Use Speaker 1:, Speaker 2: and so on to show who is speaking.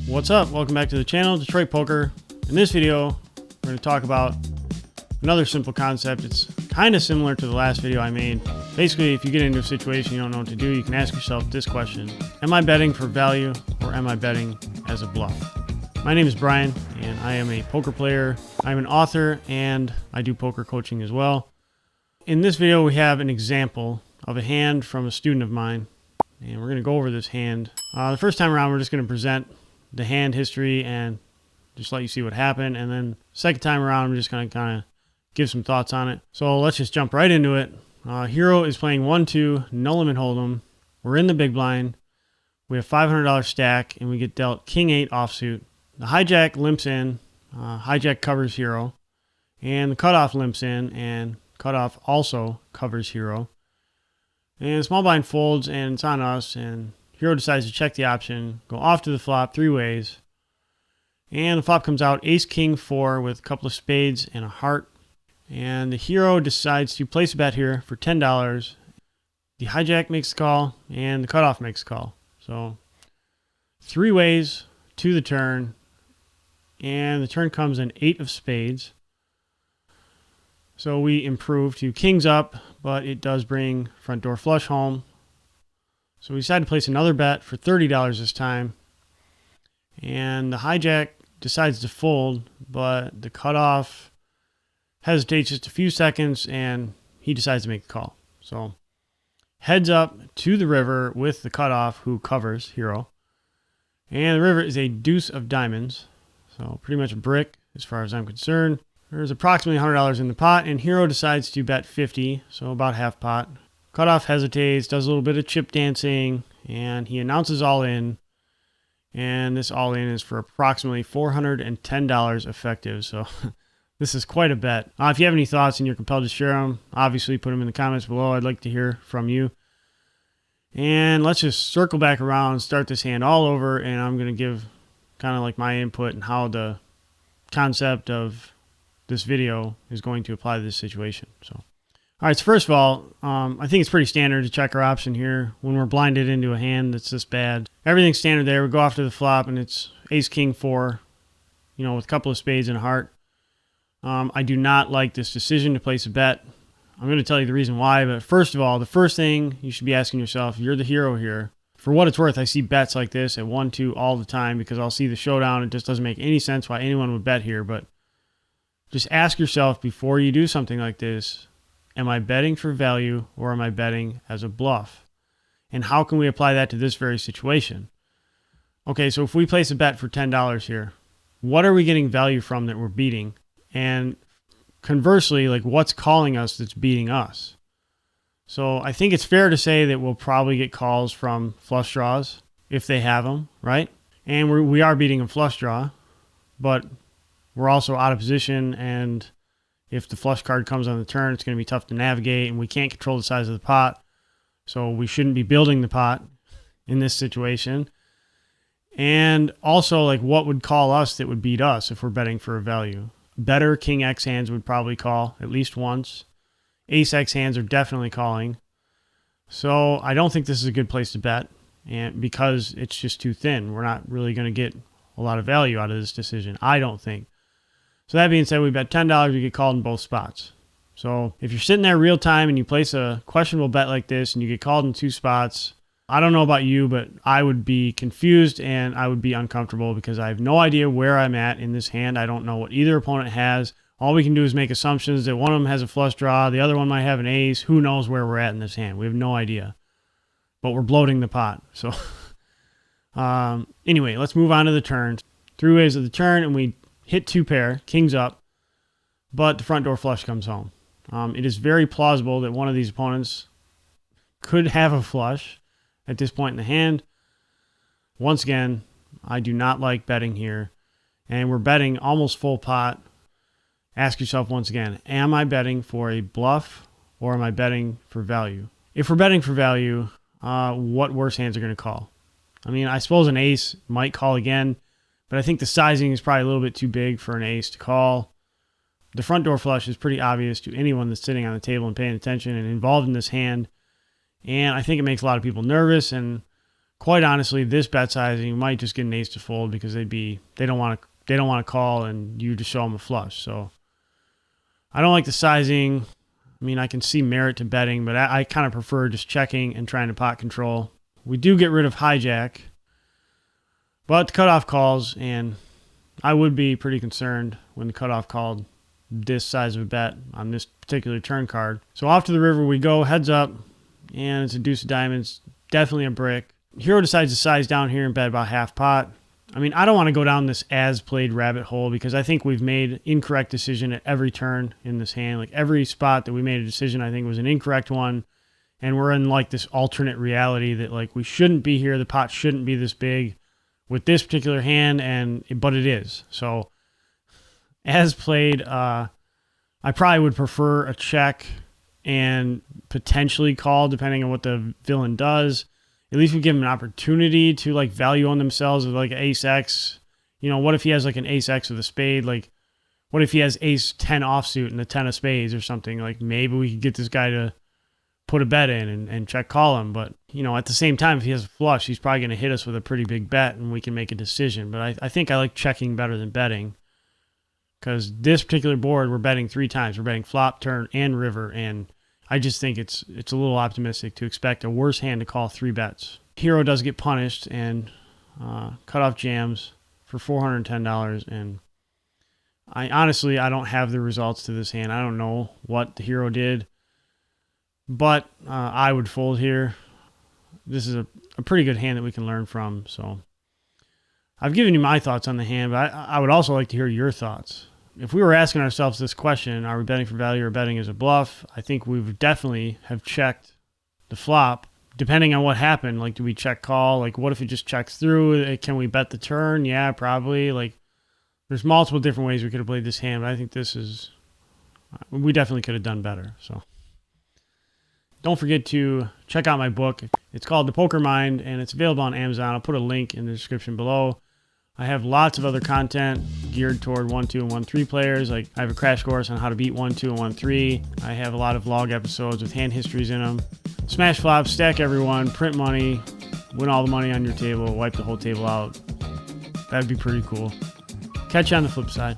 Speaker 1: What's up? Welcome back to the channel, Detroit Poker. In this video, we're going to talk about another simple concept. It's kind of similar to the last video I made. Basically, if you get into a situation you don't know what to do, you can ask yourself this question. Am I betting for value or am I betting as a bluff? My name is Brian and I am a poker player. I'm an author and I do poker coaching as well. In this video, we have an example of a hand from a student of mine, and we're going to go over this hand. The first time around, we're just going to present the hand history and just let you see what happened. And then second time around, I'm just going to kind of give some thoughts on it. So let's just jump right into it. Hero is playing 1-2, no limit hold'em. We're in the big blind. We have $500 stack, and we get dealt King 8 offsuit. The hijack limps in. Hijack covers Hero. And the cutoff limps in, and cutoff also covers Hero. And the small blind folds, and it's on us, and Hero decides to check the option, go off to the flop 3 ways. And the flop comes out Ace King 4 with a couple of spades and a heart. And the Hero decides to place a bet here for $10. The hijack makes the call, and the cutoff makes the call. So 3 ways to the turn, and the turn comes in 8 of spades. So we improve to kings up, but it does bring front door flush home. So we decide to place another bet for $30 this time. And the hijack decides to fold, but the cutoff hesitates just a few seconds and he decides to make the call. So heads up to the river with the cutoff who covers Hero. And the river is a deuce of diamonds. So pretty much a brick as far as I'm concerned. There's approximately $100 in the pot, and Hero decides to bet 50, so about half pot. Cutoff hesitates, does a little bit of chip dancing, and he announces all in. And this all in is for approximately $410 effective, so this is quite a bet. If you have any thoughts and you're compelled to share them, obviously put them in the comments below. I'd like to hear from you. And let's just circle back around and start this hand all over, and I'm going to give kind of like my input and how the concept of this video is going to apply to this situation. So, all right, so first of all, I think it's pretty standard to check our option here when we're blinded into a hand that's this bad. Everything's standard there. We go off to the flop, and it's Ace King 4, with a couple of spades and a heart. I do not like this decision to place a bet. I'm going to tell you the reason why, but first of all, the first thing you should be asking yourself, you're the hero here. For what it's worth, I see bets like this at 1-2 all the time because I'll see the showdown. It just doesn't make any sense why anyone would bet here, but just ask yourself before you do something like this, am I betting for value or am I betting as a bluff? And how can we apply that to this very situation? Okay, so if we place a bet for $10 here, what are we getting value from that we're beating? And conversely, like what's calling us that's beating us? So I think it's fair to say that we'll probably get calls from flush draws if they have them, right? And we are beating a flush draw, but we're also out of position, and if the flush card comes on the turn, it's going to be tough to navigate, and we can't control the size of the pot, so we shouldn't be building the pot in this situation. And also, like, what would call us that would beat us if we're betting for a value? Better King X hands would probably call at least once. Ace X hands are definitely calling. So I don't think this is a good place to bet, and because it's just too thin. We're not really going to get a lot of value out of this decision, I don't think. So that being said, we bet $10, we get called in both spots. So if you're sitting there real time and you place a questionable bet like this and you get called in 2 spots, I don't know about you, but I would be confused and I would be uncomfortable because I have no idea where I'm at in this hand. I don't know what either opponent has. All we can do is make assumptions that one of them has a flush draw, the other one might have an ace. Who knows where we're at in this hand? We have no idea. But we're bloating the pot. So anyway, let's move on to the turn. 3 ways of the turn, and we hit 2 pair, kings up, but the front door flush comes home. It is very plausible that one of these opponents could have a flush at this point in the hand. Once again, I do not like betting here, and we're betting almost full pot. Ask yourself once again, am I betting for a bluff or am I betting for value? If we're betting for value, what worse hands are going to call? I mean, I suppose an ace might call again, but I think the sizing is probably a little bit too big for an ace to call. The front door flush is pretty obvious to anyone that's sitting on the table and paying attention and involved in this hand. And I think it makes a lot of people nervous. And quite honestly, this bet sizing, you might just get an ace to fold because they don't want to call and you just show them a flush. So I don't like the sizing. I mean, I can see merit to betting, but I kind of prefer just checking and trying to pot control. We do get rid of hijack, but the cutoff calls, and I would be pretty concerned when the cutoff called this size of a bet on this particular turn card. So off to the river we go, heads up, and it's a deuce of diamonds, definitely a brick. Hero decides to size down here and bet about half pot. I mean, I don't want to go down this as played rabbit hole because I think we've made incorrect decision at every turn in this hand. Like every spot that we made a decision, I think was an incorrect one. And we're in like this alternate reality that like we shouldn't be here. The pot shouldn't be this big with this particular hand, but it is. So as played, I probably would prefer a check and potentially call depending on what the villain does. At least we give them an opportunity to like value on themselves with like ace X. You know, what if he has like an ace X with a spade? Like, what if he has ace 10 offsuit and the 10 of spades or something? Like, maybe we could get this guy to put a bet in and check call him. But, you know, at the same time, if he has a flush, he's probably going to hit us with a pretty big bet and we can make a decision. But I think I like checking better than betting because this particular board, we're betting 3 times. We're betting flop, turn, and river, and I just think it's a little optimistic to expect a worse hand to call 3 bets. Hero does get punished and cutoff jams for $410. And I honestly don't have the results to this hand. I don't know what the hero did, but I would fold here. This is a pretty good hand that we can learn from. So I've given you my thoughts on the hand, but I would also like to hear your thoughts. If we were asking ourselves this question, are we betting for value or betting as a bluff? I think we would definitely have checked the flop. Depending on what happened, like, do we check call? Like, what if it just checks through? Can we bet the turn? Yeah, probably. Like, there's multiple different ways we could have played this hand, but I think we definitely could have done better. So don't forget to check out my book. It's called The Poker Mind, and it's available on Amazon. I'll put a link in the description below. I have lots of other content geared toward 1-2 and 1-3 players. Like I have a crash course on how to beat 1-2 and 1-3. I have a lot of vlog episodes with hand histories in them. Smash flops, stack everyone, print money, win all the money on your table, wipe the whole table out. That'd be pretty cool. Catch you on the flip side.